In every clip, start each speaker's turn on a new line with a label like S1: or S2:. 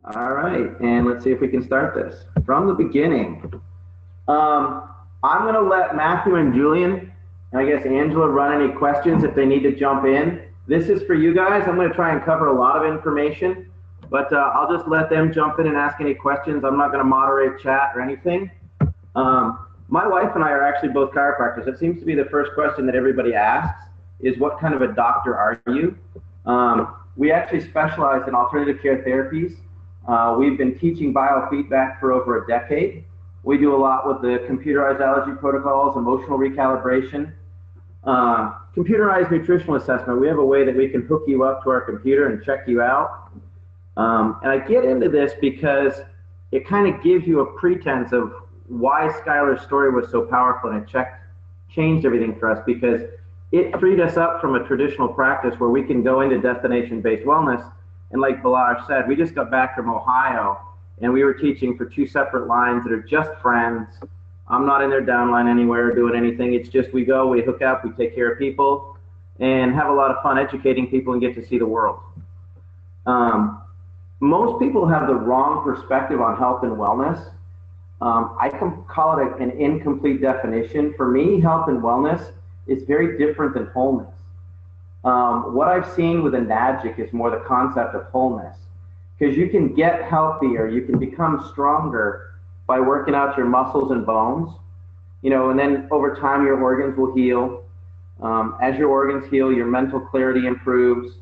S1: All right, and let's see if we can start this from the beginning. I'm going to let Matthew and Julian, and I guess Angela, run any questions if they need to jump in. This is for you guys. I'm going to try and cover a lot of information, but I'll just let them jump in and ask any questions. I'm not going to moderate chat or anything. My wife and I are actually both chiropractors. It seems to be the first question that everybody asks is, what kind of a doctor are you? We actually specialize in alternative care therapies. We've been teaching biofeedback for over a decade. We do a lot with the computerized allergy protocols, emotional recalibration, computerized nutritional assessment. We have a way that we can hook you up to our computer and check you out. And I get into this because it kind of gives you a pretense of why Skylar's story was so powerful, and it changed everything for us, because it freed us up from a traditional practice where we can go into destination-based wellness. And like Balazs said, we just got back from Ohio, and we were teaching for 2 separate lines that are just friends. I'm not in their downline anywhere doing anything. It's just we go, we hook up, we take care of people, and have a lot of fun educating people and get to see the world. Most people have the wrong perspective on health and wellness. I can call it an incomplete definition. For me, health and wellness is very different than wholeness. What I've seen with a NAGIC is more the concept of wholeness, because you can get healthier, you can become stronger by working out your muscles and bones, and then over time your organs will heal. As your organs heal, your mental clarity improves,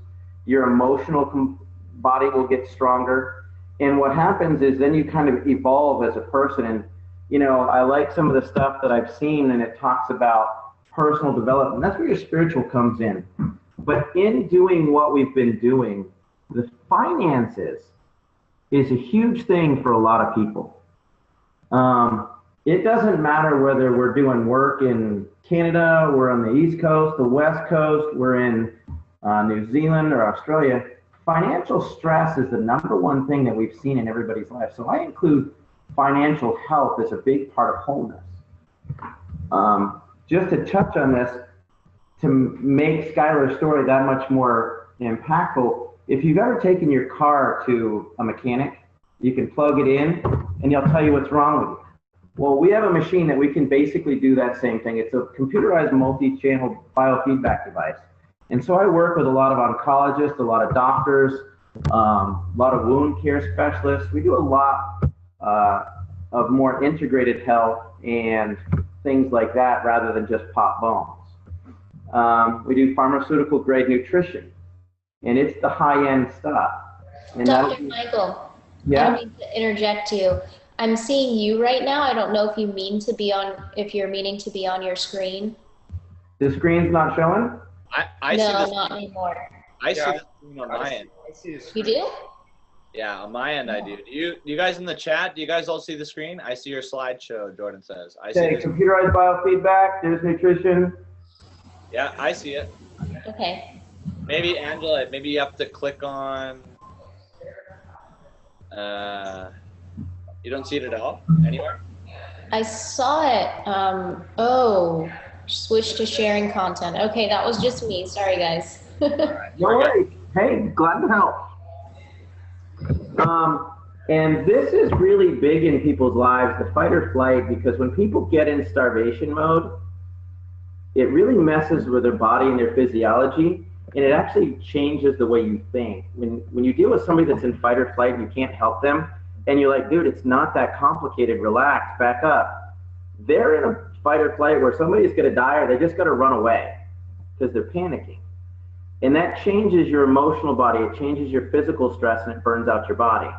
S1: your emotional body will get stronger. And what happens is then you kind of evolve as a person. And, I like some of the stuff that I've seen, and it talks about personal development. That's where your spiritual comes in. But in doing what we've been doing, the finances is a huge thing for a lot of people. It doesn't matter whether we're doing work in Canada, we're on the East Coast, the West Coast, we're in New Zealand or Australia. Financial stress is the #1 thing that we've seen in everybody's life. So I include financial health as a big part of wholeness. Just to touch on this, to make Skylar's story that much more impactful, if you've ever taken your car to a mechanic, you can plug it in and he'll tell you what's wrong with you. Well, we have a machine that we can basically do that same thing. It's a computerized multi-channel biofeedback device. And so I work with a lot of oncologists, a lot of doctors, a lot of wound care specialists. We do a lot of more integrated health and things like that rather than just pop bones. We do pharmaceutical grade nutrition, and it's the high-end stuff. And
S2: Dr. Michael,
S1: yeah?
S2: I don't mean to interject you. I'm seeing you right now. I don't know if you mean to be on, if you're meaning to be on your screen.
S1: The screen's not showing?
S2: I no, see not anymore.
S3: I see the screen on my end.
S2: You do?
S3: Yeah, on my end I do. Do you guys in the chat, do you guys all see the screen? I see your slideshow, Jordan says. I see
S1: computerized biofeedback, there's nutrition.
S3: Yeah, I see it.
S2: Okay.
S3: Maybe Angela, maybe you have to click on, you don't see it at all anywhere?
S2: I saw it. Oh, switch to sharing content. Okay, that was just me. Sorry, guys.
S1: No worries. Hey, glad to help. And this is really big in people's lives, the fight or flight, because when people get in starvation mode, it really messes with their body and their physiology, and it actually changes the way you think. When you deal with somebody that's in fight or flight and you can't help them, and you're like, dude, it's not that complicated, relax, back up. They're in a fight or flight where somebody's gonna die or they just gotta run away because they're panicking. And that changes your emotional body, it changes your physical stress, and it burns out your body.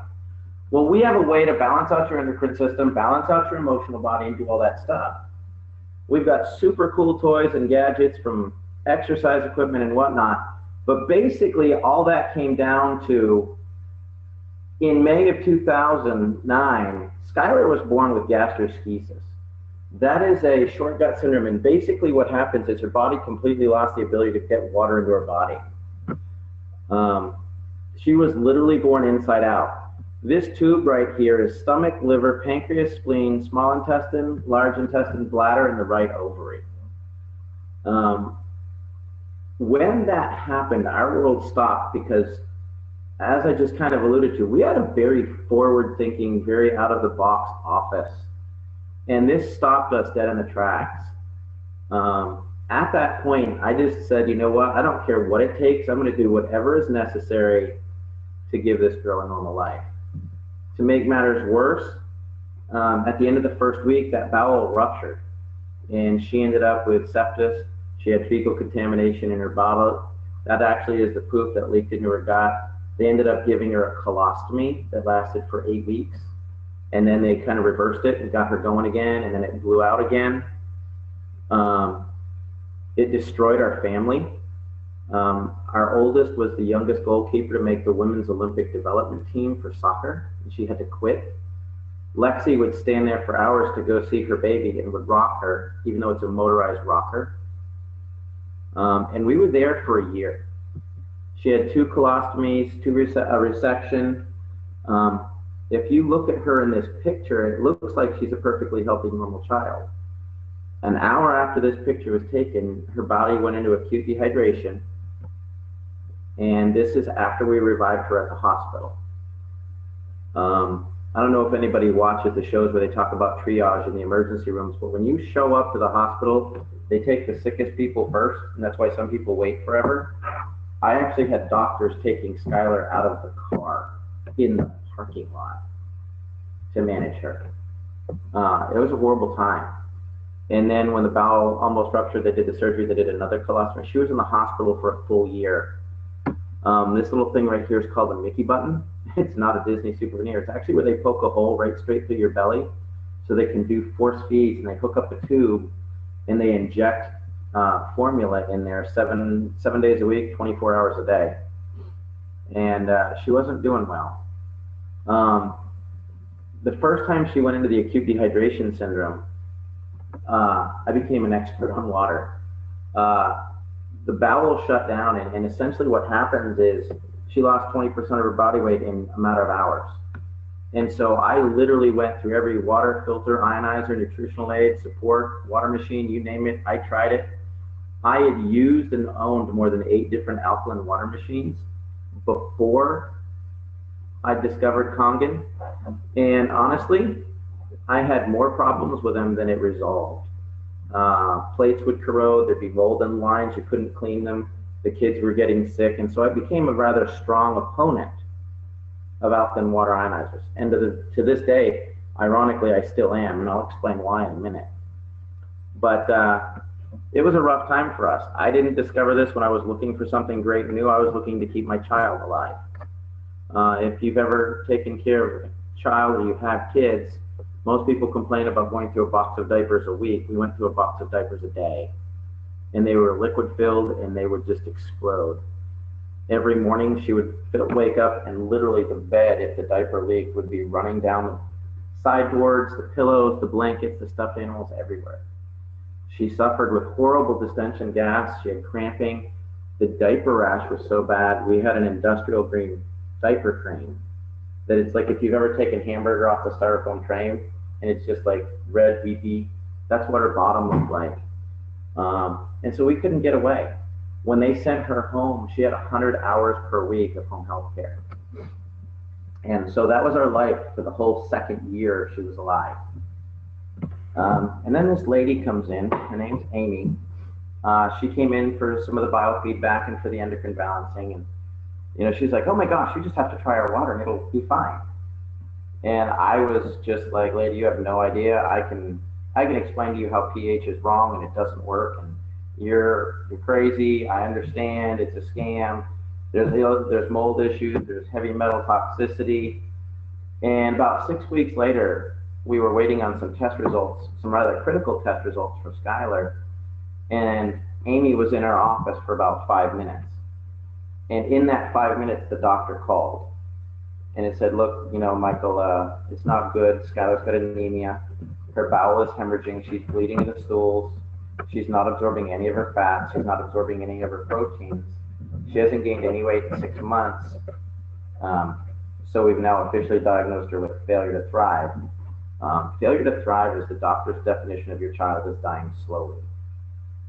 S1: Well, we have a way to balance out your endocrine system, balance out your emotional body, and do all that stuff. We've got super cool toys and gadgets from exercise equipment and whatnot, but basically all that came down to, in May of 2009, Skylar was born with gastroschisis. That is a short gut syndrome, and basically what happens is her body completely lost the ability to get water into her body. She was literally born inside out. This tube right here is stomach, liver, pancreas, spleen, small intestine, large intestine, bladder, and the right ovary. When that happened, our world stopped because as I just kind of alluded to, we had a very forward-thinking, very out-of-the-box office. And this stopped us dead in the tracks. At that point, I just said, you know what? I don't care what it takes. I'm going to do whatever is necessary to give this girl a normal life. To make matters worse, at the end of the first week, that bowel ruptured. And she ended up with sepsis. She had fecal contamination in her bottle. That actually is the poop that leaked into her gut. They ended up giving her a colostomy that lasted for 8 weeks. And then they kind of reversed it and got her going again, and then it blew out again. It destroyed our family. Our oldest was the youngest goalkeeper to make the women's Olympic development team for soccer, and she had to quit. Lexi would stand there for hours to go see her baby and would rock her, even though it's a motorized rocker. And we were there for a year. She had 2 colostomies, a resection. If you look at her in this picture, it looks like she's a perfectly healthy, normal child. An hour after this picture was taken, her body went into acute dehydration. And this is after we revived her at the hospital. I don't know if anybody watches the shows where they talk about triage in the emergency rooms, but when you show up to the hospital, they take the sickest people first, and that's why some people wait forever. I actually had doctors taking Skylar out of the car in the parking lot to manage her. It was a horrible time. And then when the bowel almost ruptured, they did the surgery, they did another colostomy. She was in the hospital for a full year. This little thing right here is called a Mickey button. It's not a Disney souvenir. It's actually where they poke a hole right straight through your belly so they can do force feeds, and they hook up a tube and they inject formula in there 7 days a week, 24 hours a day. And she wasn't doing well. The first time she went into the acute dehydration syndrome, I became an expert on water. The bowel shut down, and essentially what happens is she lost 20% of her body weight in a matter of hours. And so I literally went through every water filter, ionizer, nutritional aid, support, water machine, you name it, I tried it. I had used and owned more than 8 different alkaline water machines before I discovered Kangen. And honestly, I had more problems with them than it resolved. Plates would corrode, there'd be mold in lines, you couldn't clean them, the kids were getting sick, and so I became a rather strong opponent of alkaline water ionizers. And to this day, ironically, I still am, and I'll explain why in a minute. But it was a rough time for us. I didn't discover this when I was looking for something great and new. I was looking to keep my child alive. If you've ever taken care of a child or you have kids, most people complain about going through a box of diapers a week. We went through a box of diapers a day. And they were liquid filled, and they would just explode. Every morning she would wake up, and literally the bed, if the diaper leaked, would be running down the sideboards, the pillows, the blankets, the stuffed animals, everywhere. She suffered with horrible distension gas. She had cramping. The diaper rash was so bad, we had an industrial green diaper crane that it's like if you've ever taken hamburger off the styrofoam train and it's just like red, beefy, that's what her bottom looked like. And so we couldn't get away. When they sent her home, she had 100 hours per week of home health care. And so that was our life for the whole second year she was alive. And then this lady comes in, her name's Amy. She came in for some of the biofeedback and for the endocrine balancing. And, you know, she's like, oh my gosh, you just have to try our water and it'll be fine. And I was just like, lady, you have no idea. I can explain to you how pH is wrong and it doesn't work. And you're crazy. I understand. It's a scam. There's mold issues. There's heavy metal toxicity. And about 6 weeks later, we were waiting on some test results, some rather critical test results for Skylar. And Amy was in our office for about 5 minutes. And in that 5 minutes, the doctor called. And it said, look, you know, Michael, it's not good. Skylar's got anemia. Her bowel is hemorrhaging. She's bleeding in the stools. She's not absorbing any of her fats. She's not absorbing any of her proteins. She hasn't gained any weight in 6 months. So we've now officially diagnosed her with failure to thrive. Failure to thrive is the doctor's definition of your child is dying slowly.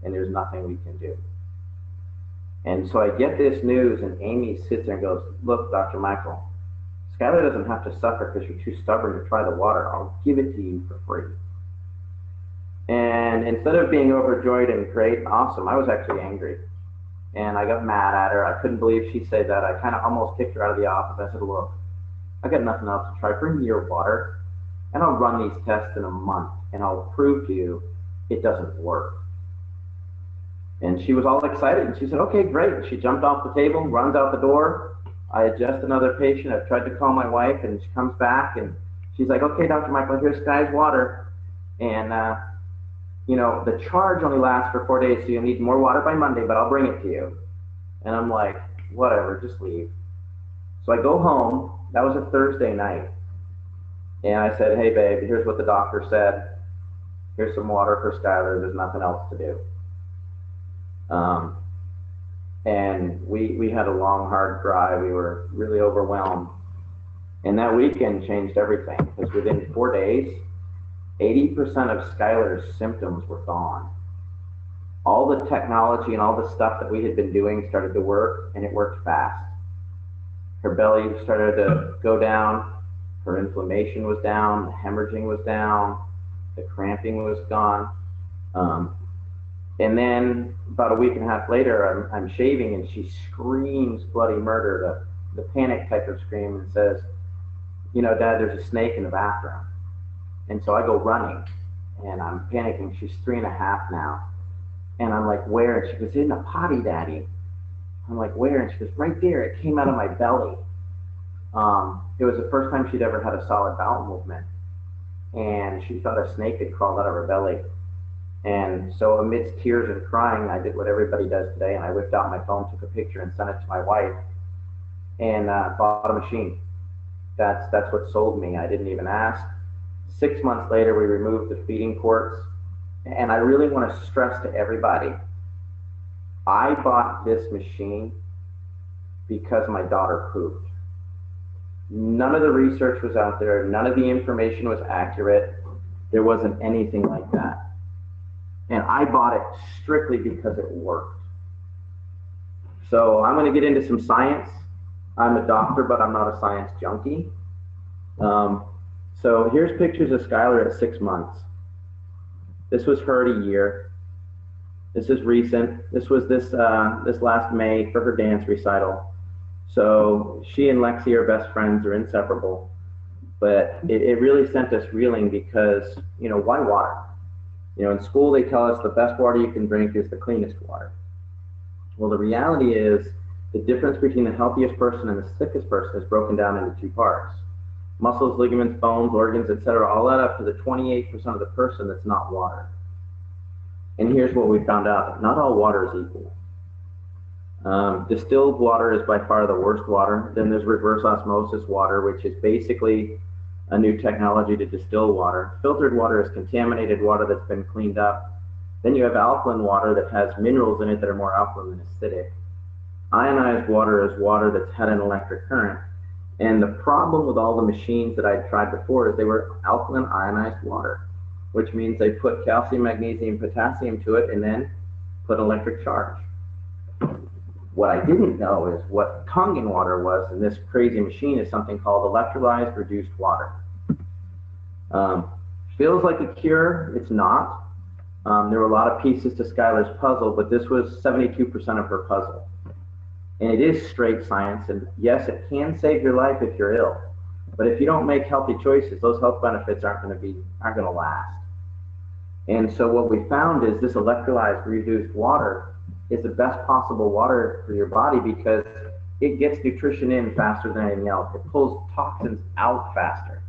S1: And there's nothing we can do. And so I get this news, and Amy sits there and goes, look, Dr. Michael, Skylar doesn't have to suffer because you're too stubborn to try the water. I'll give it to you for free. And instead of being overjoyed and great and awesome, I was actually angry. And I got mad at her. I couldn't believe she said that. I kind of almost kicked her out of the office. I said, look, I got nothing else to try. Bring me your water, and I'll run these tests in a month, and I'll prove to you it doesn't work. And she was all excited, and she said, okay, great. And she jumped off the table, runs out the door. I adjust another patient. I've tried to call my wife, and she comes back, and she's like, okay, Dr. Michael, here's Sky's water. And, you know, the charge only lasts for 4 days, so you'll need more water by Monday, but I'll bring it to you. And I'm like, whatever, just leave. So I go home. That was a Thursday night. And I said, hey, babe, here's what the doctor said. Here's some water for Skylar. There's nothing else to do. And we had a long, hard drive. We were really overwhelmed. And that weekend changed everything, because within 4 days, 80% of Skylar's symptoms were gone. All the technology and all the stuff that we had been doing started to work, and it worked fast. Her belly started to go down. Her inflammation was down. The hemorrhaging was down. The cramping was gone. And then about a week and a half later, I'm shaving, and she screams bloody murder, the panic type of scream, and says, you know, Dad, there's a snake in the bathroom. And so I go running, and I'm panicking. She's 3.5 now. And I'm like, where? And she goes, in the potty, Daddy. I'm like, where? And she goes, right there. It came out of my belly. It was the first time she'd ever had a solid bowel movement. And she thought a snake had crawled out of her belly. And so amidst tears and crying, I did what everybody does today, and I whipped out my phone, took a picture, and sent it to my wife, and bought a machine. That's what sold me. I didn't even ask. 6 months later, we removed the feeding ports. And I really want to stress to everybody, I bought this machine because my daughter pooped. None of the research was out there. None of the information was accurate. There wasn't anything like that. And I bought it strictly because it worked. So I'm going to get into some science. I'm a doctor, but I'm not a science junkie. So here's pictures of Skylar at 6 months. This was her at a year. This is recent. This was this last May for her dance recital. So she and Lexi are best friends, are inseparable. But it really sent us reeling because, you know, why water? You know, in school they tell us the best water you can drink is the cleanest water. Well, the reality is the difference between the healthiest person and the sickest person is broken down into 2 parts. Muscles, ligaments, bones, organs, etc., all add up to the 28% of the person that's not water. And here's what we found out. Not all water is equal. Distilled water is by far the worst water. Then there's reverse osmosis water, which is basically a new technology to distill water. Filtered water is contaminated water that's been cleaned up. Then you have alkaline water that has minerals in it that are more alkaline than acidic. Ionized water is water that's had an electric current. And the problem with all the machines that I'd tried before is they were alkaline ionized water, which means they put calcium, magnesium, potassium to it and then put electric charge. What I didn't know is what Kangen water was in this crazy machine is something called electrolyzed reduced water. Feels like a cure, it's not. There were a lot of pieces to Skylar's puzzle, but this was 72% of her puzzle. And it is straight science, and yes, it can save your life if you're ill. But if you don't make healthy choices, those health benefits aren't going to last. And so what we found is this electrolyzed reduced water is the best possible water for your body because it gets nutrition in faster than anything else. It pulls toxins out faster.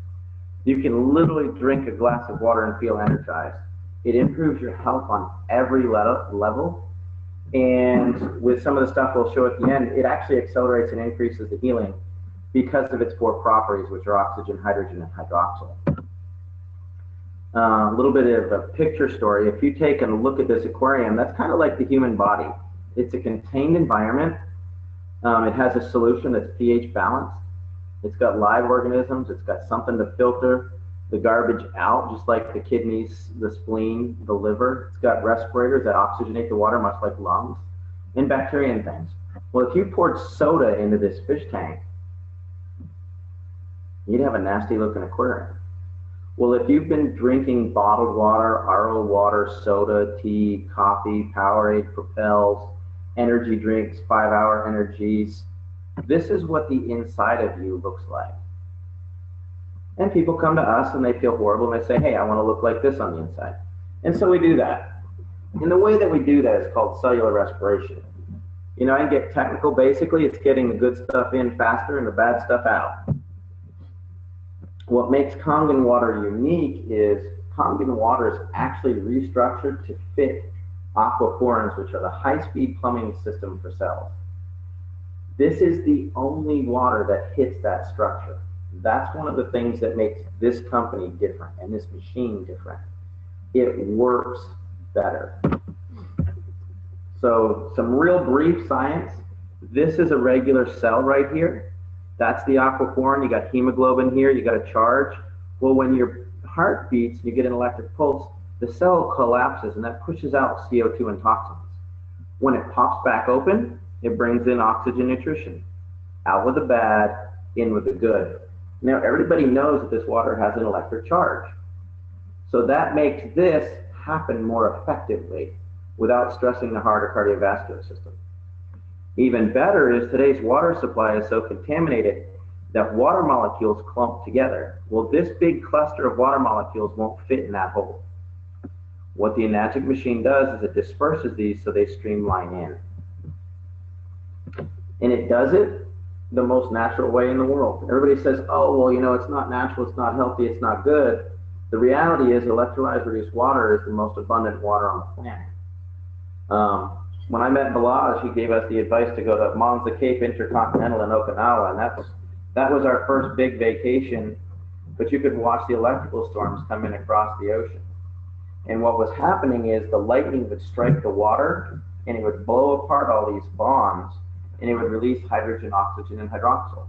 S1: You can literally drink a glass of water and feel energized. It improves your health on every level. And with some of the stuff we'll show at the end, it actually accelerates and increases the healing because of its 4 properties, which are oxygen, hydrogen, and hydroxyl. A little bit of a picture story. If you take a look at this aquarium, that's kind of like the human body. It's a contained environment. It has a solution that's pH balanced. It's got live organisms. It's got something to filter the garbage out, just like the kidneys, the spleen, the liver. It's got respirators that oxygenate the water, much like lungs. and bacteria and things. Well, if you poured soda into this fish tank, you'd have a nasty looking aquarium. Well, if you've been drinking bottled water, RO water, soda, tea, coffee, Powerade, Propels, energy drinks, 5-hour energies, this is what the inside of you looks like. And people come to us and they feel horrible and they say, hey, I want to look like this on the inside. And so we do that. And the way that we do that is called cellular respiration. You know, I get technical. Basically, it's getting the good stuff in faster and the bad stuff out. What makes Kangen water unique is Kangen water is actually restructured to fit aquaporins, which are the high-speed plumbing system for cells. This is the only water that hits that structure. That's one of the things that makes this company different and this machine different. It works better. So some real brief science. This is a regular cell right here. That's the aquaporin. You got hemoglobin here, you got a charge. Well, when your heart beats, you get an electric pulse, the cell collapses and that pushes out CO2 and toxins. When it pops back open, it brings in oxygen nutrition. Out with the bad, in with the good. Now, everybody knows that this water has an electric charge. So that makes this happen more effectively without stressing the heart or cardiovascular system. Even better is today's water supply is so contaminated that water molecules clump together. Well, this big cluster of water molecules won't fit in that hole. What the Enagic machine does is it disperses these so they streamline in. And it does it the most natural way in the world. Everybody says, oh, well, you know, it's not natural, it's not healthy, it's not good. The reality is electrolyzed reduced water is the most abundant water on the planet. When I met Balazs, he gave us the advice to go to Monza Cape Intercontinental in Okinawa, and that was our first big vacation, but you could watch the electrical storms come in across the ocean. And what was happening is the lightning would strike the water, and it would blow apart all these bonds, and it would release hydrogen, oxygen, and hydroxyl.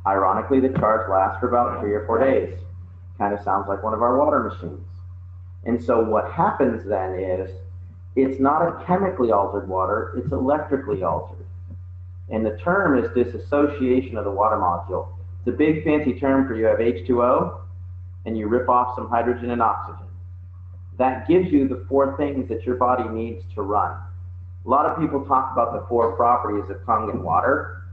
S1: Ironically, the charge lasts for about 3 or 4 days. Kind of sounds like one of our water machines. And so what happens then is, it's not a chemically altered water, it's electrically altered. And the term is dissociation of the water molecule. It's a big fancy term for you have H2O, and you rip off some hydrogen and oxygen. That gives you the 4 things that your body needs to run. A lot of people talk about the 4 properties of Kangen water.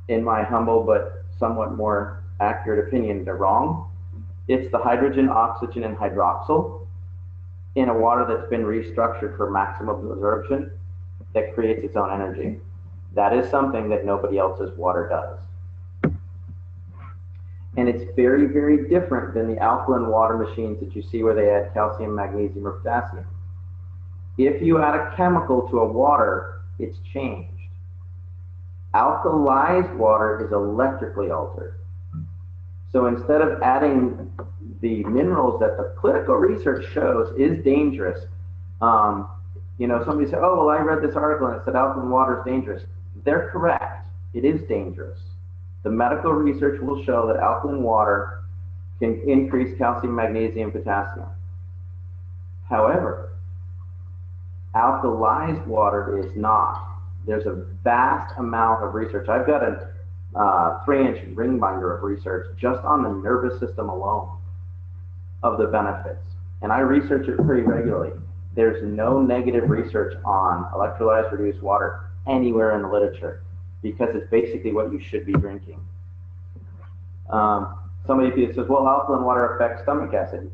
S1: In my humble but somewhat more accurate opinion, they're wrong. It's the hydrogen, oxygen, and hydroxyl in a water that's been restructured for maximum absorption that creates its own energy. That is something that nobody else's water does. And it's very, very different than the alkaline water machines that you see where they add calcium, magnesium, or potassium. If you add a chemical to a water, it's changed. Alkalized water is electrically altered. So instead of adding the minerals that the clinical research shows is dangerous, you know, somebody said, oh, well, I read this article and it said alkaline water is dangerous. They're correct. It is dangerous. The medical research will show that alkaline water can increase calcium, magnesium, potassium. However, alkalized water is not. There's a vast amount of research. I've got a 3-inch ring binder of research just on the nervous system alone of the benefits. And I research it pretty regularly. There's no negative research on electrolyzed reduced water anywhere in the literature because it's basically what you should be drinking. Somebody says, well, alkaline water affects stomach acid.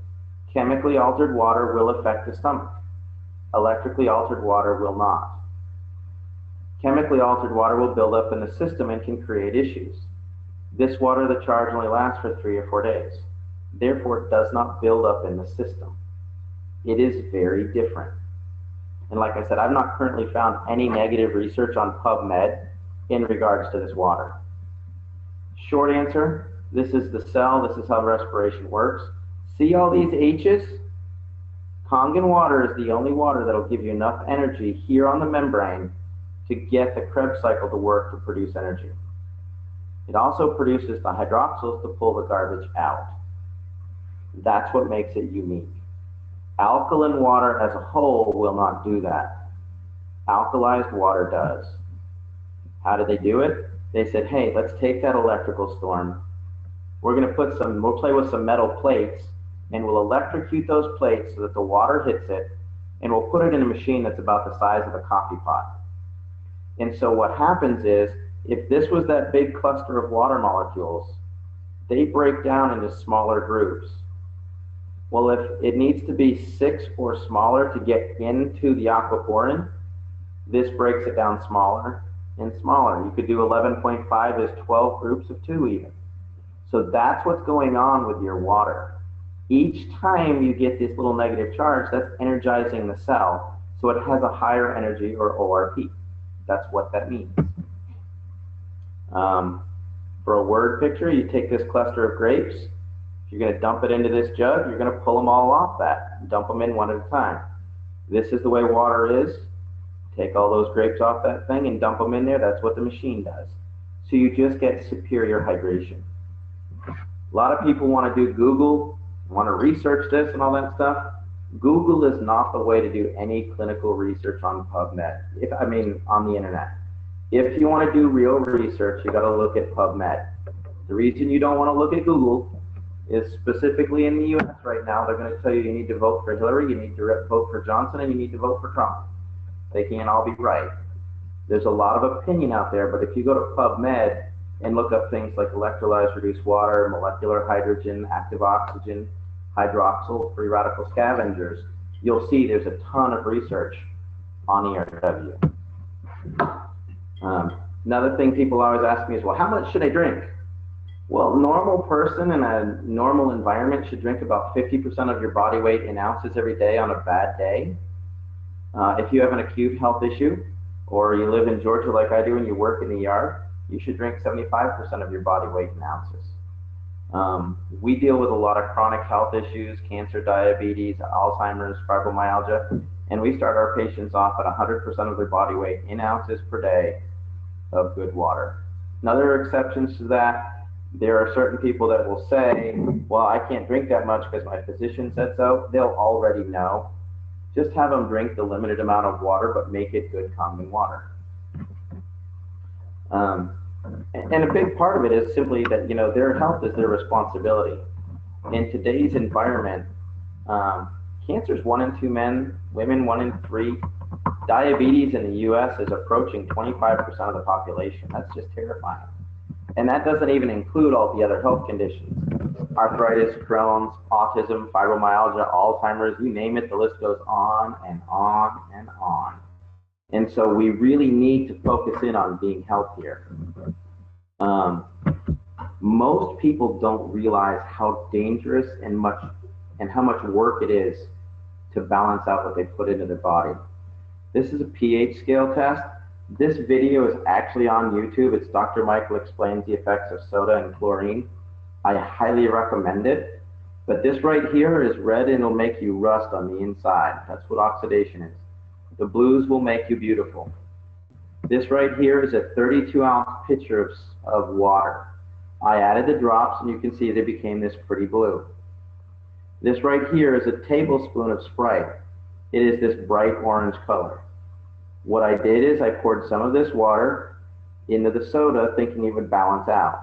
S1: Chemically altered water will affect the stomach. Electrically altered water will not. Chemically altered water will build up in the system and can create issues. This water, the charge only lasts for 3 or 4 days. Therefore, it does not build up in the system. It is very different. And like I said, I've not currently found any negative research on PubMed in regards to this water. Short answer, this is the cell, this is how respiration works. See all these H's? Kangen water is the only water that will give you enough energy here on the membrane to get the Krebs cycle to work to produce energy. It also produces the hydroxyls to pull the garbage out. That's what makes it unique. Alkaline water as a whole will not do that. alkalized water does. How did they do it? They said, hey, let's take that electrical storm. We're going to we'll play with some metal plates, and we'll electrocute those plates so that the water hits it, and we'll put it in a machine that's about the size of a coffee pot. And so what happens is, if this was that big cluster of water molecules, they break down into smaller groups. Well, if it needs to be 6 or smaller to get into the aquaporin, this breaks it down smaller and smaller. You could do 11.5 as 12 groups of 2 even. So that's what's going on with your water. Each time you get this little negative charge, that's energizing the cell, so it has a higher energy, or ORP. That's what that means. For a word picture, you take this cluster of grapes. If you're going to dump it into this jug, you're going to pull them all off that and dump them in one at a time. This is the way water is. Take all those grapes off that thing and dump them in there. That's what the machine does. So you just get superior hydration. A lot of people want to do Google, want to research this and all that stuff. Google is not the way to do any clinical research on PubMed. On the internet. If you want to do real research, you got to look at PubMed. The reason you don't want to look at Google is specifically in the US right now, they're going to tell you need to vote for Hillary, you need to vote for Johnson, and you need to vote for Trump. They can't all be right. There's a lot of opinion out there, but if you go to PubMed and look up things like electrolyzed reduced water, molecular hydrogen, active oxygen, hydroxyl, free radical scavengers, you'll see there's a ton of research on ERW. Another thing people always ask me is, well, how much should I drink? Well, a normal person in a normal environment should drink about 50% of your body weight in ounces every day on a bad day. If you have an acute health issue, or you live in Georgia like I do and you work in the yard, you should drink 75% of your body weight in ounces. We deal with a lot of chronic health issues, cancer, diabetes, Alzheimer's, fibromyalgia, and we start our patients off at 100% of their body weight in ounces per day of good water. Another exceptions to that, there are certain people that will say, well, I can't drink that much because my physician said so. They'll already know. Just have them drink the limited amount of water, but make it good common water. And a big part of it is simply that, their health is their responsibility. In today's environment, cancer is 1 in 2 men, women 1 in 3. Diabetes in the US is approaching 25% of the population. That's just terrifying. And that doesn't even include all the other health conditions. Arthritis, Crohn's, autism, fibromyalgia, Alzheimer's, you name it, the list goes on and on and on. And so we really need to focus in on being healthier. Most people don't realize how dangerous and how much work it is to balance out what they put into their body. This is a pH scale test. This video is actually on YouTube. It's Dr. Michael Explains the Effects of Soda and Chlorine. I highly recommend it. But this right here is red and it'll make you rust on the inside. That's what oxidation is. The blues will make you beautiful. This right here is a 32-ounce pitcher of water. I added the drops and you can see they became this pretty blue. This right here is a tablespoon of Sprite. It is this bright orange color. What I did is I poured some of this water into the soda thinking it would balance out.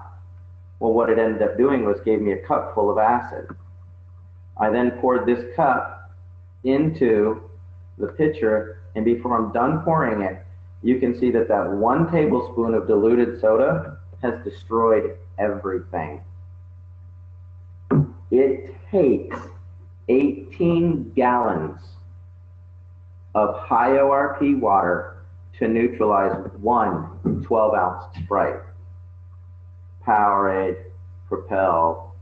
S1: Well, what it ended up doing was gave me a cup full of acid. I then poured this cup into the pitcher, and before I'm done pouring it, you can see that that 1 tablespoon of diluted soda has destroyed everything. It takes 18 gallons of high ORP water to neutralize 1 12-ounce Sprite. Powerade, Propel,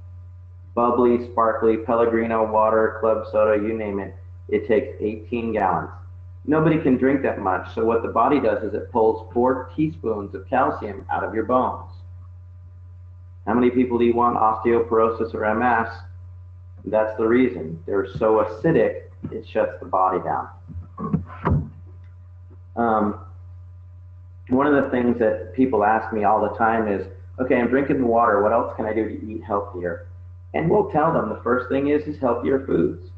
S1: bubbly, sparkly, Pellegrino water, club soda, you name it. It takes 18 gallons. Nobody can drink that much, so what the body does is it pulls 4 teaspoons of calcium out of your bones. How many people do you want osteoporosis or MS? That's the reason. They're so acidic, it shuts the body down. One of the things that people ask me all the time is, okay, I'm drinking the water, what else can I do to eat healthier? And we'll tell them the first thing is healthier foods.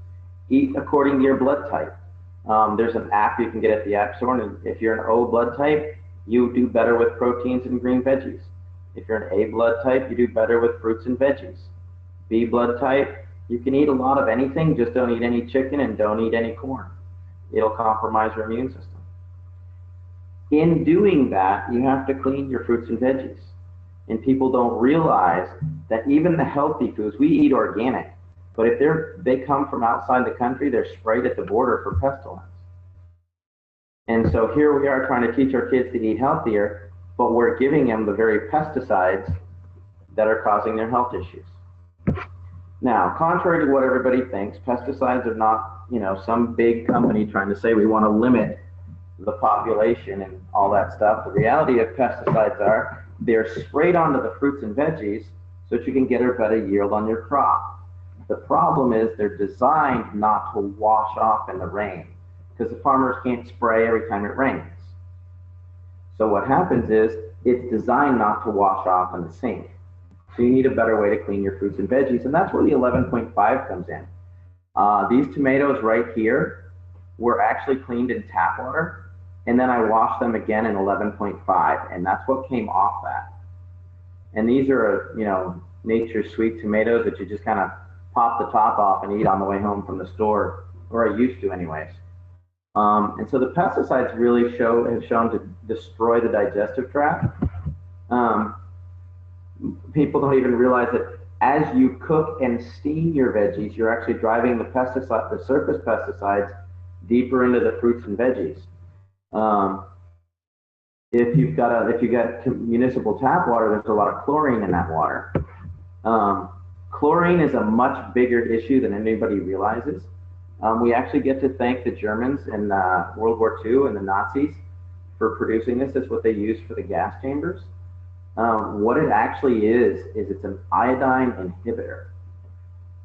S1: Eat according to your blood type. There's an app you can get at the App Store, and if you're an O blood type, you do better with proteins and green veggies. If you're an A blood type, you do better with fruits and veggies. B blood type, you can eat a lot of anything, just don't eat any chicken and don't eat any corn. It'll compromise your immune system. In doing that, you have to clean your fruits and veggies. And people don't realize that even the healthy foods, we eat organic, but if they come from outside the country, they're sprayed at the border for pestilence. And so here we are trying to teach our kids to eat healthier, but we're giving them the very pesticides that are causing their health issues. Now, contrary to what everybody thinks, pesticides are not, some big company trying to say we want to limit the population and all that stuff. The reality of pesticides are they're sprayed onto the fruits and veggies so that you can get a better yield on your crop. The problem is they're designed not to wash off in the rain because the farmers can't spray every time it rains. So what happens is it's designed not to wash off in the sink. So you need a better way to clean your fruits and veggies, and that's where the 11.5 comes in. These tomatoes right here were actually cleaned in tap water, and then I washed them again in 11.5, and that's what came off that. And these are, nature's sweet tomatoes that you just kind of pop the top off and eat on the way home from the store, or I used to anyways. And so the pesticides really have shown to destroy the digestive tract. People don't even realize that as you cook and steam your veggies, you're actually driving the surface pesticides deeper into the fruits and veggies. If you've got municipal tap water, there's a lot of chlorine in that water. Chlorine is a much bigger issue than anybody realizes. We actually get to thank the Germans in World War II and the Nazis for producing this. It's what they used for the gas chambers. What it actually is it's an iodine inhibitor.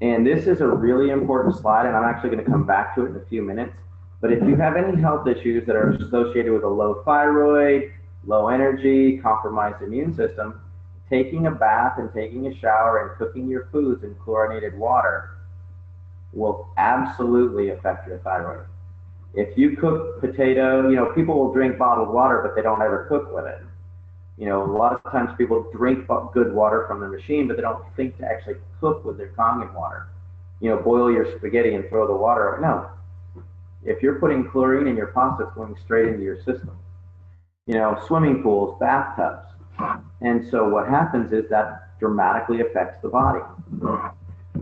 S1: And this is a really important slide, and I'm actually going to come back to it in a few minutes. But if you have any health issues that are associated with a low thyroid, low energy, compromised immune system, taking a bath and taking a shower and cooking your foods in chlorinated water will absolutely affect your thyroid. If you cook potato, people will drink bottled water, but they don't ever cook with it. A lot of times people drink good water from the machine, but they don't think to actually cook with their Kangen water. Boil your spaghetti and throw the water out. No. If you're putting chlorine in your pasta, it's going straight into your system. Swimming pools, bathtubs. And so what happens is that dramatically affects the body.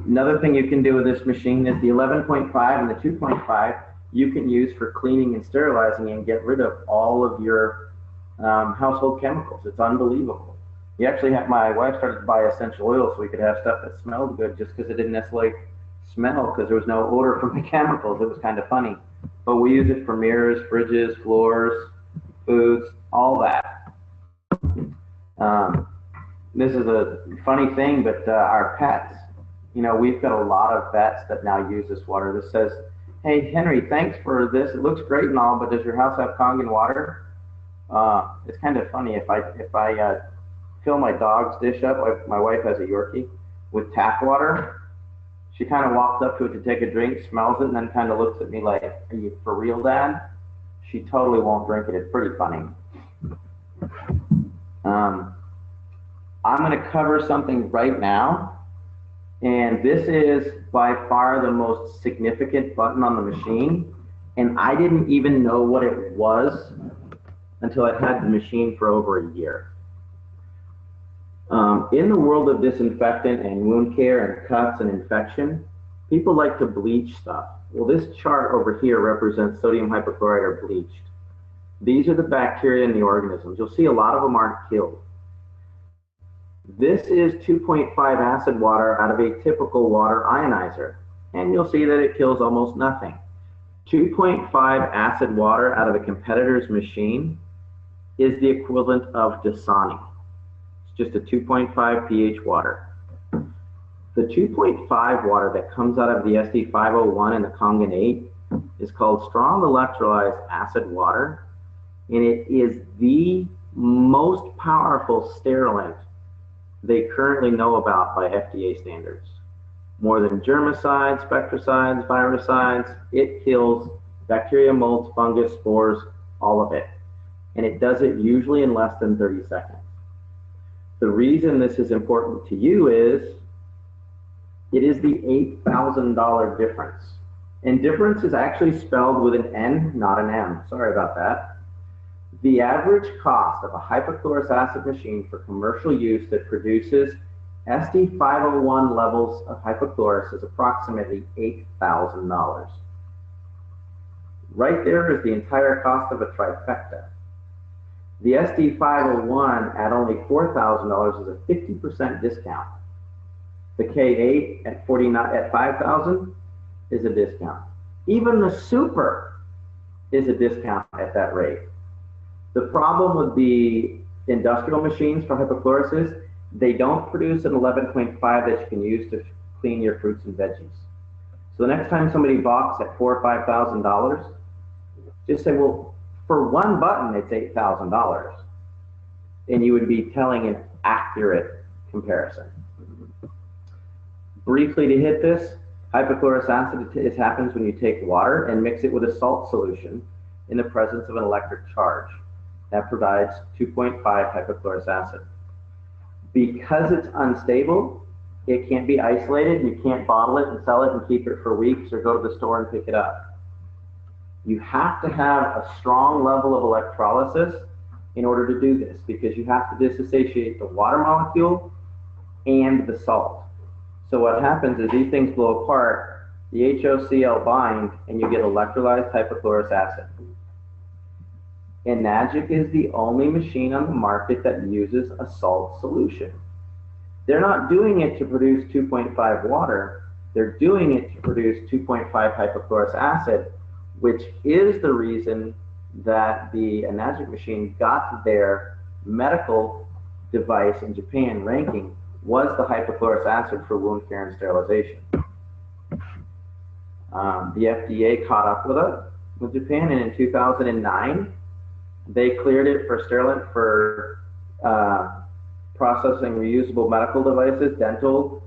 S1: Another thing you can do with this machine is the 11.5 and the 2.5 you can use for cleaning and sterilizing and get rid of all of your household chemicals. It's unbelievable. My wife started to buy essential oils so we could have stuff that smelled good just because it didn't necessarily smell because there was no odor from the chemicals. It was kind of funny. But we use it for mirrors, fridges, floors, foods, all that. This is a funny thing, but our pets, we've got a lot of vets that now use this water. This says, "Hey, Henry, thanks for this. It looks great and all, but does your house have Kangen water?" It's kind of funny if I fill my dog's dish up, like my wife has a Yorkie, with tap water, she kind of walks up to it to take a drink, smells it, and then kind of looks at me like, "Are you for real, Dad?" She totally won't drink it. It's pretty funny. I'm going to cover something right now, and this is by far the most significant button on the machine, and I didn't even know what it was until I had the machine for over a year. In the world of disinfectant and wound care and cuts and infection, people like to bleach stuff. Well, this chart over here represents sodium hypochlorite or bleached. These are the bacteria in the organisms. You'll see a lot of them aren't killed. This is 2.5 acid water out of a typical water ionizer, and you'll see that it kills almost nothing. 2.5 acid water out of a competitor's machine is the equivalent of Dasani. It's just a 2.5 pH water. The 2.5 water that comes out of the SD501 and the Kangen 8 is called strong electrolyzed acid water, and it is the most powerful sterilant they currently know about by FDA standards. More than germicides, spectricides, virucides, it kills Bacteria, molds, fungus, spores, all of it. And it does it usually in less than 30 seconds. The reason this is important to you is it is the $8,000 difference. And difference is actually spelled with an N, not an M. Sorry about that. The average cost of a hypochlorous acid machine for commercial use that produces SD501 levels of hypochlorous is approximately $8,000. Right there is the entire cost of a trifecta. The SD501 at only $4,000 is a 50% discount. The K8 at $5,000 is a discount. Even the Super is a discount at that rate. The problem with the industrial machines for hypochlorous is they don't produce an 11.5 that you can use to clean your fruits and veggies. So the next time somebody balks at $4,000 or $5,000, just say, well, for one button, it's $8,000. And you would be telling an accurate comparison. Briefly to hit this, hypochlorous acid happens when you take water and mix it with a salt solution in the presence of an electric charge. That provides 2.5 hypochlorous acid. Because it's unstable, it can't be isolated. You can't bottle it and sell it and keep it for weeks or go to the store and pick it up. You have to have a strong level of electrolysis in order to do this, because you have to disassociate the water molecule and the salt. So what happens is these things blow apart, the HOCl bind, and you get electrolyzed hypochlorous acid. Enagic is the only machine on the market that uses a salt solution. They're not doing it to produce 2.5 water, they're doing it to produce 2.5 hypochlorous acid, which is the reason that the Enagic machine got their medical device in Japan ranking was the hypochlorous acid for wound care and sterilization. The FDA caught up with Japan, and in 2009, they cleared it for sterilant for processing reusable medical devices, dental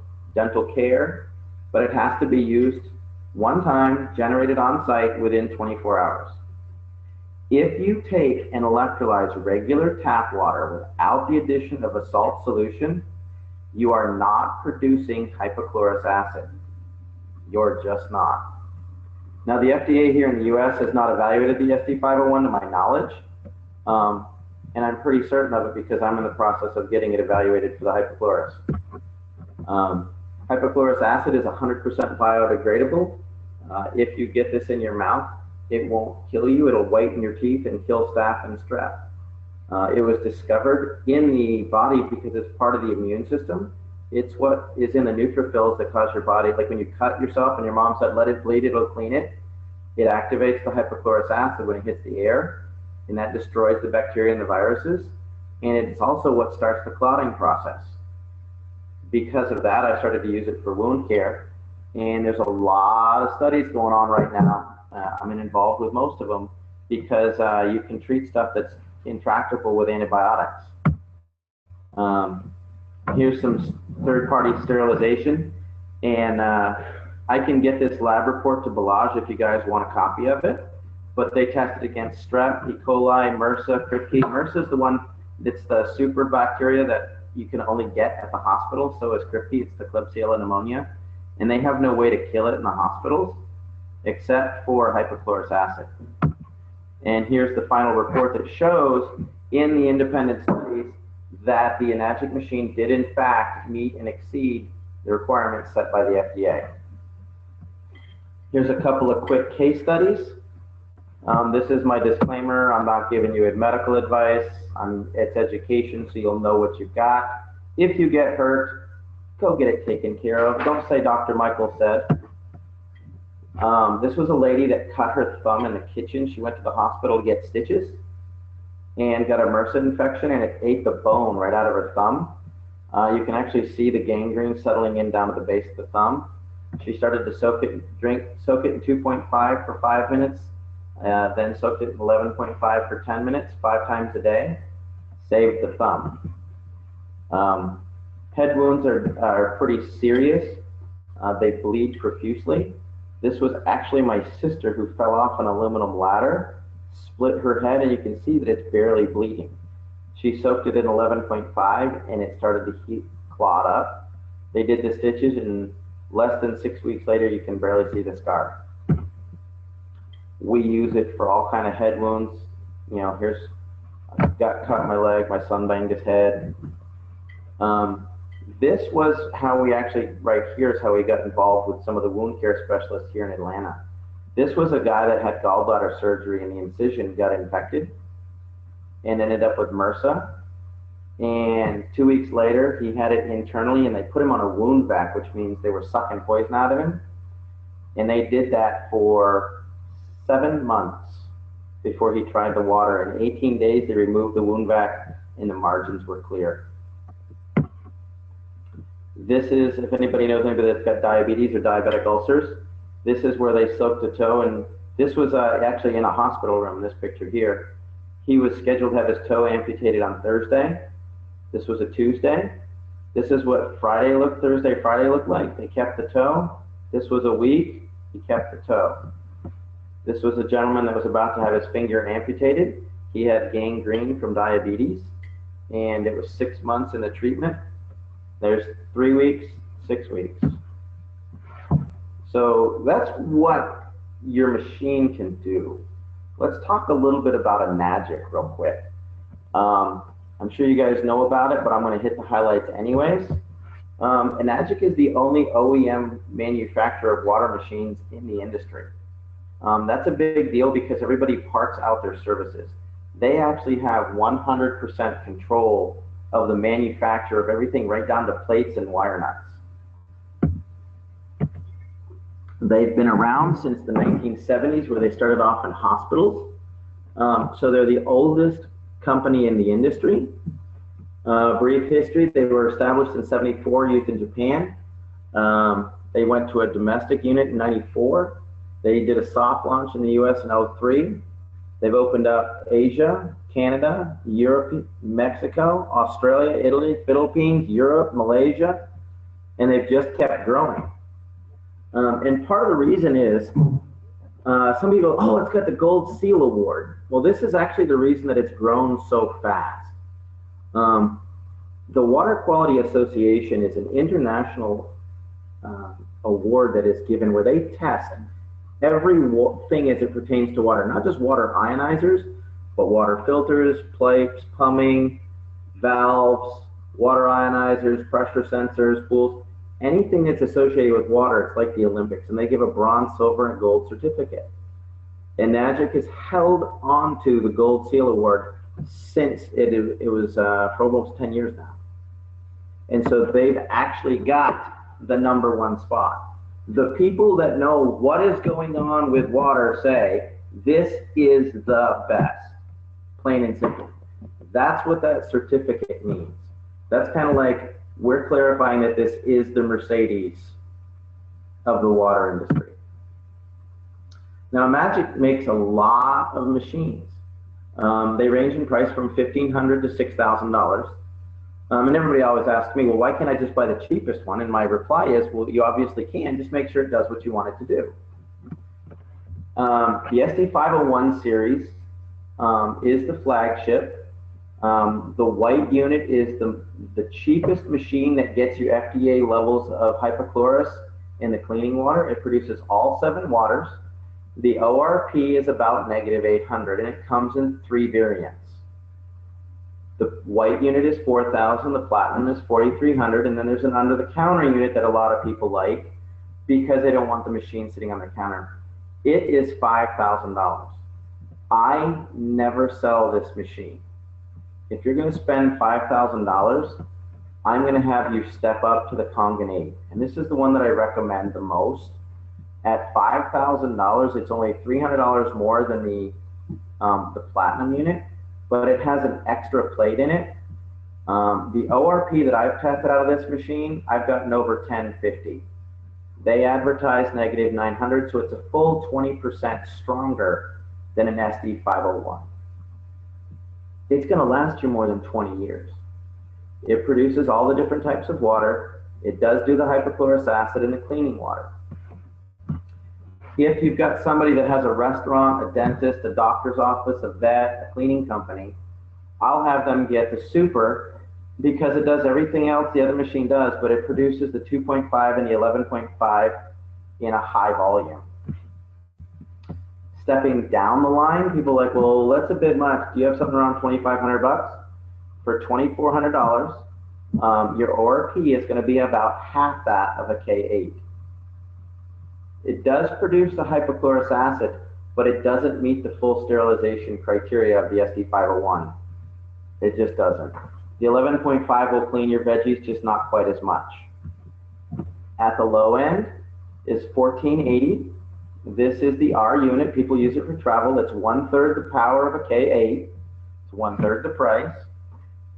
S1: care, but it has to be used one time, generated on site within 24 hours. If you take and electrolyze regular tap water without the addition of a salt solution, you are not producing hypochlorous acid. You're just not. Now, the FDA here in the US has not evaluated the SD501 to my knowledge, and I'm pretty certain of it because I'm in the process of getting it evaluated for the hypochlorous. Hypochlorous acid is 100% biodegradable. If you get this in your mouth, it won't kill you. It'll whiten your teeth and kill staph and strep. It was discovered in the body because it's part of the immune system. It's what is in the neutrophils that cause your body, like when you cut yourself and your mom said, let it bleed, it'll clean it. It activates the hypochlorous acid when it hits the air, and that destroys the bacteria and the viruses. And it's also what starts the clotting process. Because of that, I started to use it for wound care. And there's a lot of studies going on right now. I'm involved with most of them because you can treat stuff that's intractable with antibiotics. Here's some third-party sterilization, and I can get this lab report to Balazs if you guys want a copy of it, but they tested against strep, E. coli, MRSA, Kripke. MRSA is the one that's the super bacteria that you can only get at the hospital, so is Kripke, it's the Klebsiella pneumonia, and they have no way to kill it in the hospitals except for hypochlorous acid. And here's the final report that shows in the independent studies that the Enagic machine did in fact meet and exceed the requirements set by the FDA. Here's a couple of quick case studies. This is my disclaimer. I'm not giving you medical advice. It's education, so you'll know what you've got. If you get hurt, go get it taken care of. Don't say Dr. Michael said. This was a lady that cut her thumb in the kitchen. She went to the hospital to get stitches and got a MRSA infection, and it ate the bone right out of her thumb. You can actually see the gangrene settling in down to the base of the thumb. She started to soak it in 2.5 for 5 minutes, then soaked it in 11.5 for 10 minutes, 5 times a day, saved the thumb. Head wounds are pretty serious. They bleed profusely. This was actually my sister who fell off an aluminum ladder, split her head, and you can see that it's barely bleeding. She soaked it in 11.5 and it started to heat, clot up. They did the stitches, and less than 6 weeks later, you can barely see the scar. We use it for all kind of head wounds. You know, here's, I got cut in my leg, my son banged his head. This was how we actually, right here is how we got involved with some of the wound care specialists here in Atlanta. This was a guy that had gallbladder surgery and the incision got infected and ended up with MRSA. And 2 weeks later, he had it internally and they put him on a wound vac, which means they were sucking poison out of him. And they did that for 7 months before he tried the water. In 18 days, they removed the wound vac and the margins were clear. This is, if anybody knows anybody that's got diabetes or diabetic ulcers, this is where they soaked the toe, and this was actually in a hospital room, this picture here. He was scheduled to have his toe amputated on Thursday. This was a Tuesday. This is what Thursday, Friday looked like. They kept the toe. This was a week, he kept the toe. This was a gentleman that was about to have his finger amputated. He had gangrene from diabetes, and it was 6 months in the treatment. There's 3 weeks, 6 weeks. So that's what your machine can do. Let's talk a little bit about a magic real quick. I'm sure you guys know about it, but I'm going to hit the highlights anyways. Enagic is the only OEM manufacturer of water machines in the industry. That's a big deal because everybody parts out their services. They actually have 100% control of the manufacture of everything right down to plates and wire nuts. They've been around since the 1970s where they started off in hospitals. So they're the oldest company in the industry. Brief history, they were established in '74, used in Japan. They went to a domestic unit in '94. They did a soft launch in the US in '03. They've opened up Asia, Canada, Europe, Mexico, Australia, Italy, Philippines, Europe, Malaysia, and they've just kept growing. And part of the reason is, some people, oh, it's got the Gold Seal Award. Well, this is actually the reason that it's grown so fast. The Water Quality Association is an international award that is given where they test everything as it pertains to water, not just water ionizers, but water filters, pipes, plumbing, valves, water ionizers, pressure sensors, pools, anything that's associated with water. It's like the Olympics, and they give a bronze, silver, and gold certificate. And Enagic has held on to the Gold Seal Award since it was for almost 10 years now. And so they've actually got the #1 spot. The people that know what is going on with water say, this is the best, plain and simple. That's what that certificate means. That's kind of like, we're clarifying that this is the Mercedes of the water industry. Now, Enagic makes a lot of machines. They range in price from $1,500 to $6,000. And everybody always asks me, well, why can't I just buy the cheapest one? And my reply is, well, you obviously can. Just make sure it does what you want it to do. The SD501 series is the flagship. The white unit is the cheapest machine that gets you FDA levels of hypochlorous in the cleaning water. It produces all 7 waters. The ORP is about -800, and it comes in 3 variants. The white unit is 4,000, the platinum is 4,300, and then there's an under-the-counter unit that a lot of people like because they don't want the machine sitting on the counter. It is $5,000. I never sell this machine. If you're going to spend $5,000, I'm going to have you step up to the Kangen 8, and this is the one that I recommend the most. At $5,000, it's only $300 more than the platinum unit, but it has an extra plate in it. The ORP that I've tested out of this machine, I've gotten over 1050. They advertise -900, so it's a full 20% stronger than an SD501. It's going to last you more than 20 years. It produces all the different types of water. It does do the hypochlorous acid in the cleaning water. if you've got somebody that has a restaurant, a dentist, a doctor's office, a vet, a cleaning company, I'll have them get the super because it does everything else the other machine does, but it produces the 2.5 and the 11.5 in a high volume. Stepping down the line, people are like, well, that's a bit much. Do you have something around 2,500 bucks? For $2,400, your ORP is going to be about half that of a K8. It does produce the hypochlorous acid, but it doesn't meet the full sterilization criteria of the SD501. It just doesn't. The 11.5 will clean your veggies, just not quite as much. At the low end is 1480. This is the R unit. People use it for travel. That's 1/3 the power of a K8. It's 1/3 the price.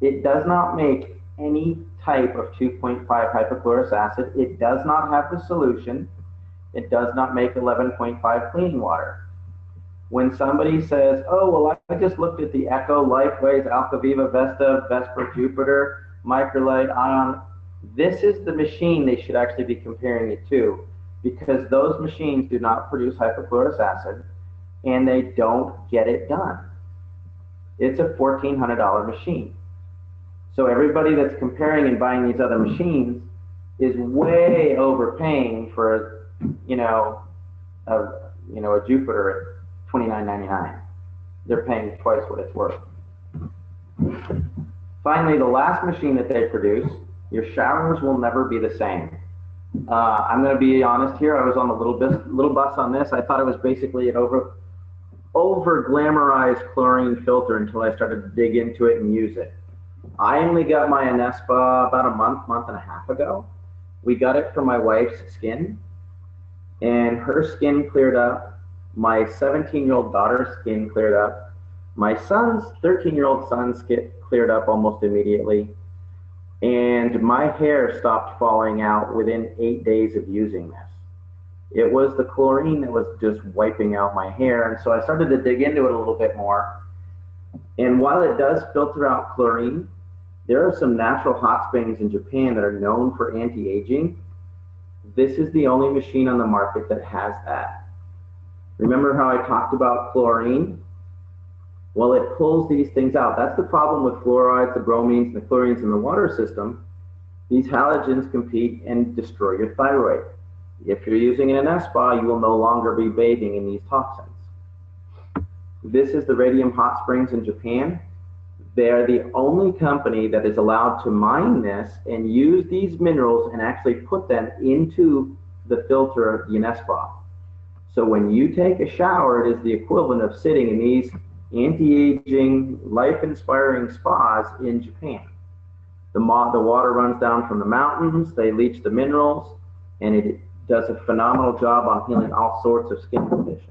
S1: It does not make any type of 2.5 hypochlorous acid. It does not have the solution. It does not make 11.5 cleaning water. When somebody says, oh, well, I just looked at the Echo, Lifeways, AlkaViva, Vesta, Vesper, Jupiter, Microlite, Ion, this is the machine they should actually be comparing it to, because those machines do not produce hypochlorous acid and they don't get it done. It's a $1,400 machine. So everybody that's comparing and buying these other machines is way overpaying for, a Jupiter at $29.99. They're paying twice what it's worth. Finally, the last machine that they produce, your showers will never be the same. I'm going to be honest here. I was on the little bus on this. I thought it was basically an over glamorized chlorine filter until I started to dig into it and use it. I only got my Anespa about a month and a half ago. We got it for my wife's skin, and her skin cleared up. My 17-year-old daughter's skin cleared up. My son's 13-year-old son's skin cleared up almost immediately. And my hair stopped falling out within 8 days of using this. It was the chlorine that was just wiping out my hair. And so I started to dig into it a little bit more. And while it does filter out chlorine, there are some natural hot springs in Japan that are known for anti-aging. This is the only machine on the market that has that. Remember how I talked about chlorine? Well, it pulls these things out. That's the problem with fluorides, the bromines, the chlorines in the water system. These halogens compete and destroy your thyroid. If you're using an Anespa, you will no longer be bathing in these toxins. This is the radium hot springs in Japan. They're the only company that is allowed to mine this and use these minerals and actually put them into the filter of the Anespa. So when you take a shower, it is the equivalent of sitting in these anti-aging, life-inspiring spas in Japan. The water runs down from the mountains, they leach the minerals, and it does a phenomenal job on healing all sorts of skin conditions.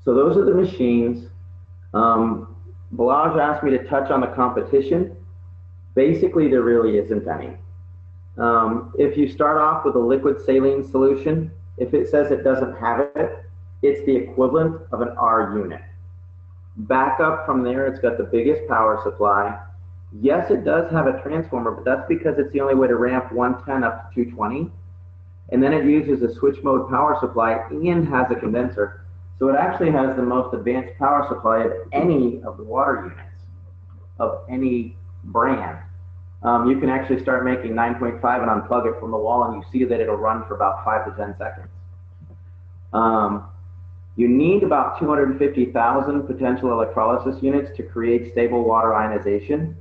S1: So those are the machines. Balaj asked me to touch on the competition. Basically, there really isn't any. If you start off with a liquid saline solution, if it says it doesn't have it, it's the equivalent of an R unit. Back up from there, it's got the biggest power supply. Yes, it does have a transformer, but that's because it's the only way to ramp 110 up to 220. And then it uses a switch mode power supply and has a condenser. So it actually has the most advanced power supply of any of the water units of any brand. You can actually start making 9.5 and unplug it from the wall, and you see that it'll run for about 5 to 10 seconds. You need about 250,000 potential electrolysis units to create stable water ionization.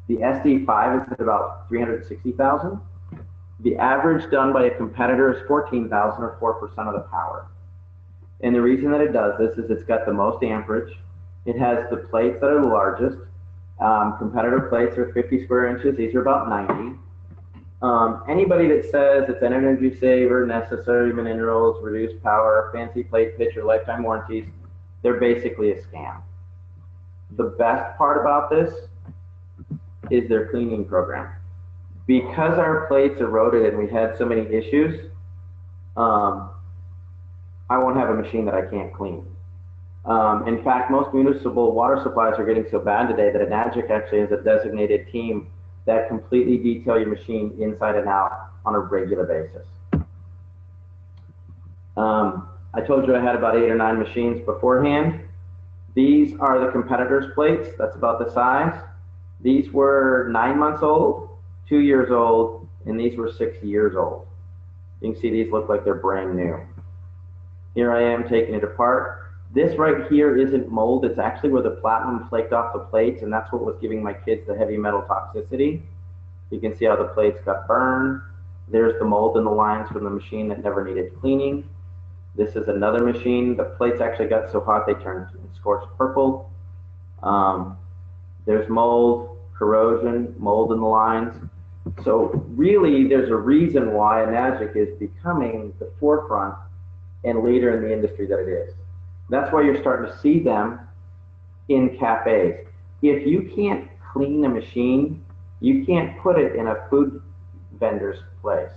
S1: The SD5 is at about 360,000. The average done by a competitor is 14,000 or 4% of the power. And the reason that it does this is it's got the most amperage. It has the plates that are the largest. Competitor plates are 50 square inches. These are about 90. Anybody that says it's an energy saver, necessary minerals, reduced power, fancy plate pitch, or lifetime warranties, they're basically a scam. The best part about this is their cleaning program. Because our plates eroded and we had so many issues, I won't have a machine that I can't clean. In fact, most municipal water supplies are getting so bad today that Enagic actually has a designated team that completely detail your machine inside and out on a regular basis. I told you I had about 8 or 9 machines beforehand. These are the competitors' plates. That's about the size. These were 9 months old, 2 years old, and these were 6 years old. You can see these look like they're brand new. Here I am taking it apart. This right here isn't mold. It's actually where the platinum flaked off the plates, and that's what was giving my kids the heavy metal toxicity. You can see how the plates got burned. There's the mold in the lines from the machine that never needed cleaning. This is another machine. The plates actually got so hot they turned scorched purple. There's mold, corrosion, mold in the lines. So really, there's a reason why Enagic is becoming the forefront and leader in the industry that it is. That's why you're starting to see them in cafes. If you can't clean a machine, you can't put it in a food vendor's place.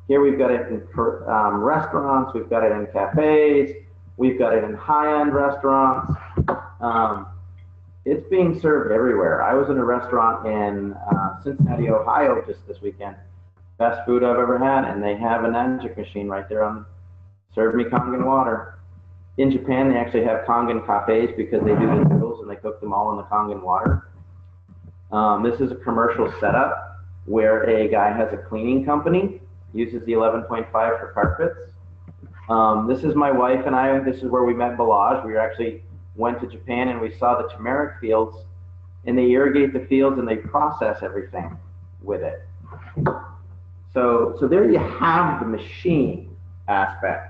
S1: Here we've got it in restaurants, we've got it in cafes, we've got it in high-end restaurants. It's being served everywhere. I was in a restaurant in Cincinnati, Ohio just this weekend. Best food I've ever had, and they have an Enagic machine right there on, serve me Kangen water. In Japan, they actually have Kangen cafes because they do the noodles and they cook them all in the Kangen water. This is a commercial setup where a guy has a cleaning company, uses the 11.5 for carpets. This is my wife and I. This is where we met Balaj. We actually went to Japan and we saw the turmeric fields, and they irrigate the fields and they process everything with it. So there you have the machine aspect.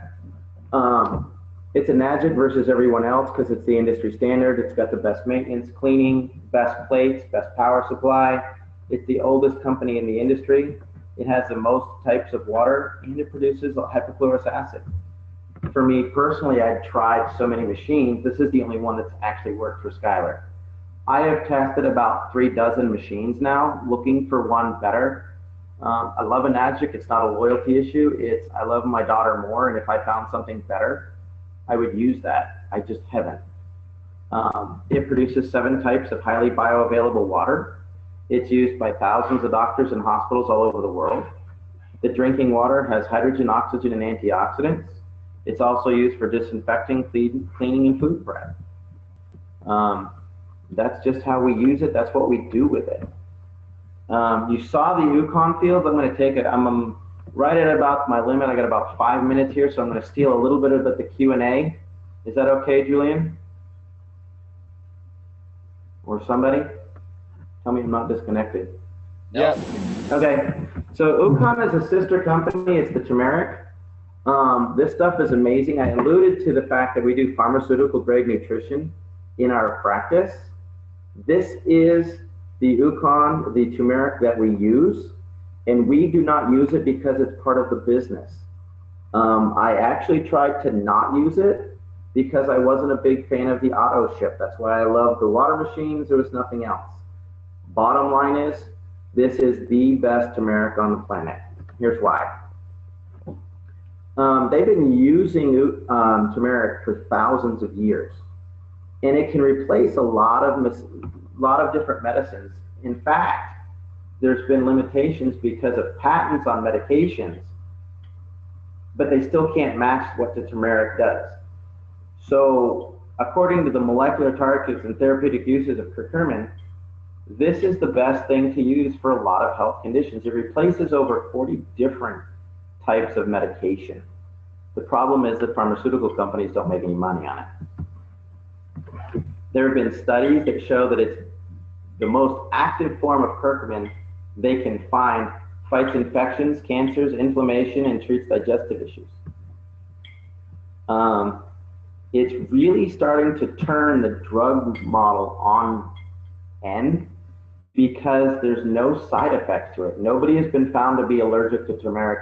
S1: It's Enagic versus everyone else because it's the industry standard. It's got the best maintenance, cleaning, best plates, best power supply. It's the oldest company in the industry. It has the most types of water, and it produces hypochlorous acid. For me personally, I've tried so many machines. This is the only one that's actually worked for Skylar. I have tested about 3 dozen machines now, looking for one better. I love Enagic. It's not a loyalty issue. It's I love my daughter more, and if I found something better, I would use that. I just haven't. It produces 7 types of highly bioavailable water. It's used by thousands of doctors and hospitals all over the world. The drinking water has hydrogen, oxygen, and antioxidants. It's also used for disinfecting, cleaning, and food prep. That's just how we use it. That's what we do with it. You saw the Yukon fields. I'm going to take it. I'm right at about my limit. I got about 5 minutes here, so I'm going to steal a little bit of the Q&A. Is that okay, Julian? Or somebody? Tell me I'm not disconnected.
S3: Yep.
S1: Okay. So Yukon is a sister company. It's the turmeric. This stuff is amazing. I alluded to the fact that we do pharmaceutical grade nutrition in our practice. This is the Yukon, the turmeric that we use. And we do not use it because it's part of the business. I actually tried to not use it because I wasn't a big fan of the auto ship. That's why I love the water machines. There was nothing else. Bottom line is, this is the best turmeric on the planet. Here's why. They've been using turmeric for thousands of years, and it can replace a lot of different medicines. In fact, there's been limitations because of patents on medications, but they still can't match what the turmeric does. So according to the molecular targets and therapeutic uses of curcumin, this is the best thing to use for a lot of health conditions. It replaces over 40 different types of medication. The problem is that pharmaceutical companies don't make any money on it. There have been studies that show that it's the most active form of curcumin they can find, fights infections, cancers, inflammation, and treats digestive issues. It's really starting to turn the drug model on end because there's no side effects to it. Nobody has been found to be allergic to turmeric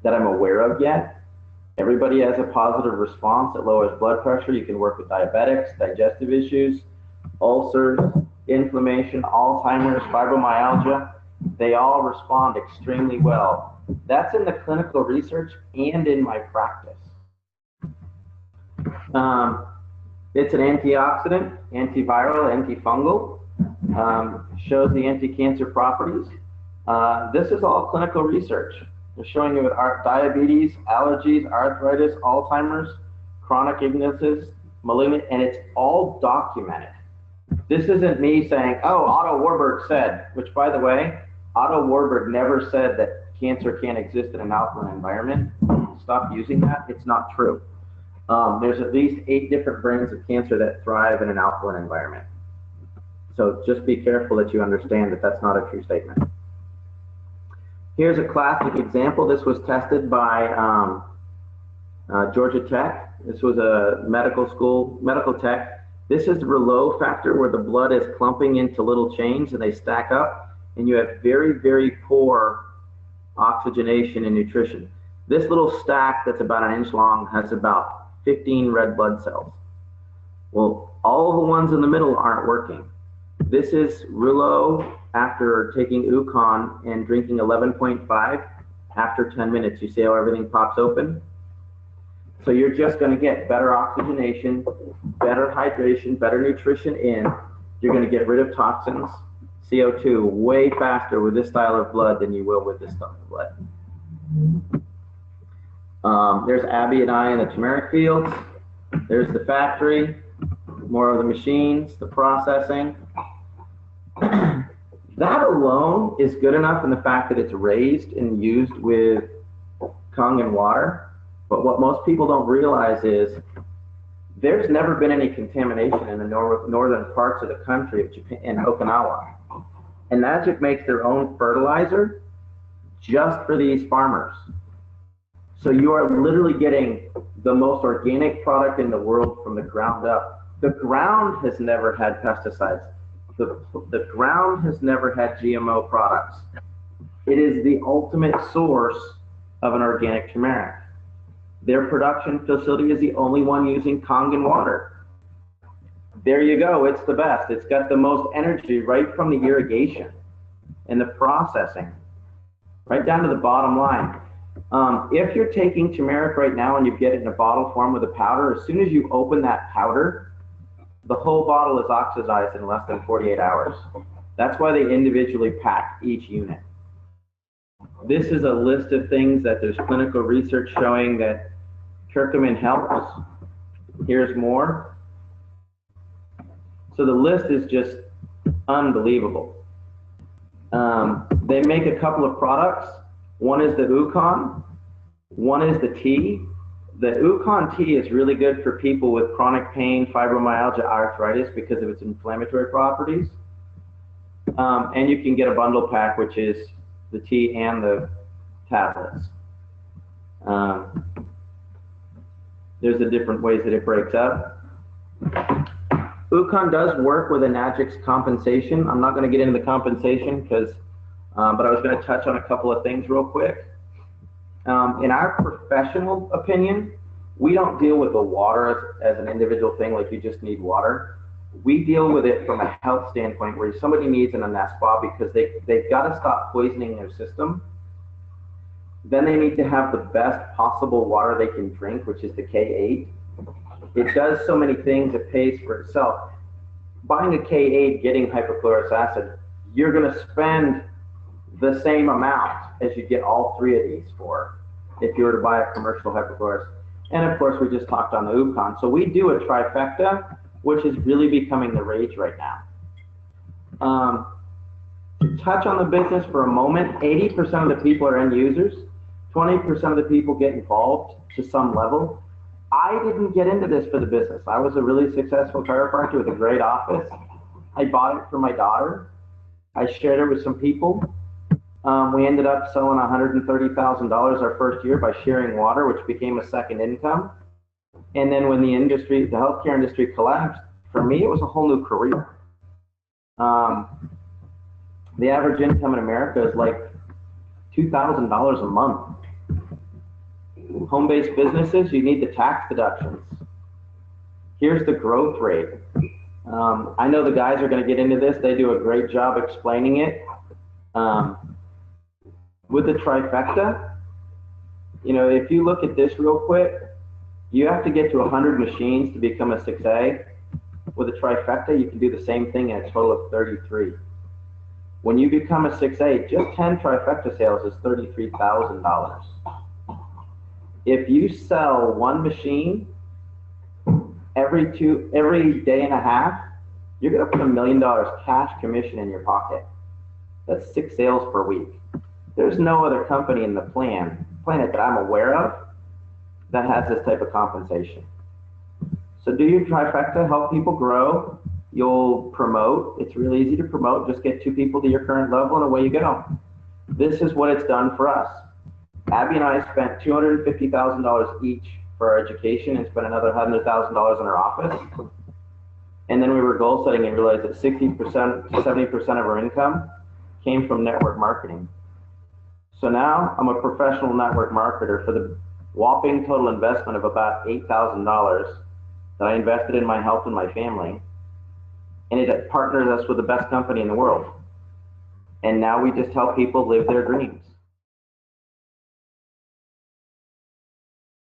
S1: that I'm aware of yet. Everybody has a positive response. It lowers blood pressure. You can work with diabetics, digestive issues, ulcers, inflammation, Alzheimer's, fibromyalgia. They all respond extremely well. That's in the clinical research and in my practice. It's an antioxidant, antiviral, antifungal, shows the anti-cancer properties. This is all clinical research. They're showing you with diabetes, allergies, arthritis, Alzheimer's, chronic illnesses, malignant, and it's all documented. This isn't me saying, oh, Otto Warburg said, which by the way, Otto Warburg never said that cancer can't exist in an alkaline environment. Stop using that, it's not true. There's at least 8 different brands of cancer that thrive in an alkaline environment. So just be careful that you understand that that's not a true statement. Here's a classic example. This was tested by Georgia Tech. This was a medical tech. This is the Rouleau factor where the blood is clumping into little chains and they stack up, and you have very, very poor oxygenation and nutrition. This little stack that's about 1 inch long has about 15 red blood cells. Well, all the ones in the middle aren't working. This is Rouleau after taking Ukon and drinking 11.5 after 10 minutes. You see how everything pops open? So you're just going to get better oxygenation, better hydration, better nutrition in. You're going to get rid of toxins, CO2, way faster with this style of blood than you will with this style of blood. There's Abby and I in the turmeric fields. There's the factory, more of the machines, the processing. That alone is good enough in the fact that it's raised and used with Kangen water. But what most people don't realize is there's never been any contamination in the northern parts of the country of Japan and Okinawa. And Magic makes their own fertilizer just for these farmers. So you are literally getting the most organic product in the world from the ground up. The ground has never had pesticides. The ground has never had GMO products. It is the ultimate source of an organic turmeric. Their production facility is the only one using Kangen water. There you go, it's the best. It's got the most energy right from the irrigation and the processing, right down to the bottom line. If you're taking turmeric right now and you get it in a bottle form with a powder, as soon as you open that powder, the whole bottle is oxidized in less than 48 hours. That's why they individually pack each unit. This is a list of things that there's clinical research showing that curcumin helps. Here's more. So the list is just unbelievable. They make a couple of products. One is the Ukon, one is the tea. The Ukon tea is really good for people with chronic pain, fibromyalgia, arthritis because of its inflammatory properties. And you can get a bundle pack, which is the tea and the tablets. There's the different ways that it breaks up. Ukon does work with Enagic's compensation. I'm not going to get into the compensation because, but I was going to touch on a couple of things real quick. In our professional opinion, we don't deal with the water as an individual thing, like you just need water. We deal with it from a health standpoint where somebody needs an spa because they've got to stop poisoning their system. Then they need to have the best possible water they can drink, which is the K8. It does so many things, it pays for itself. Buying a K8, getting hypochlorous acid, you're going to spend the same amount as you get all 3 of these for if you were to buy a commercial hypochlorous. And of course, we just talked on the Ukon. So we do a trifecta, which is really becoming the rage right now. To touch on the business for a moment, 80% of the people are end users. 20% of the people get involved to some level. I didn't get into this for the business. I was a really successful chiropractor with a great office. I bought it for my daughter. I shared it with some people. We ended up selling $130,000 our first year by sharing water, which became a second income. And then when the healthcare industry collapsed, for me, it was a whole new career. The average income in America is like $2,000 a month. Home-based businesses, you need the tax deductions. Here's the growth rate. I know the guys are going to get into this. They do a great job explaining it. With the trifecta, you know, if you look at this real quick, you have to get to 100 machines to become a 6A. With a trifecta, you can do the same thing in a total of 33. When you become a 6A, just 10 trifecta sales is $33,000. If you sell one machine every day and a half, you're gonna put $1 million cash commission in your pocket. That's 6 sales per week. There's no other company in the planet that I'm aware of that has this type of compensation. So do your trifecta, help people grow. You'll promote. It's really easy to promote. Just get 2 people to your current level and away you go. This is what it's done for us. Abby and I spent $250,000 each for our education and spent another $100,000 in our office. And then we were goal setting and realized that 60% to 70% of our income came from network marketing. So now I'm a professional network marketer for the whopping total investment of about $8,000 that I invested in my health and my family. And it partners us with the best company in the world. And now we just help people live their dreams.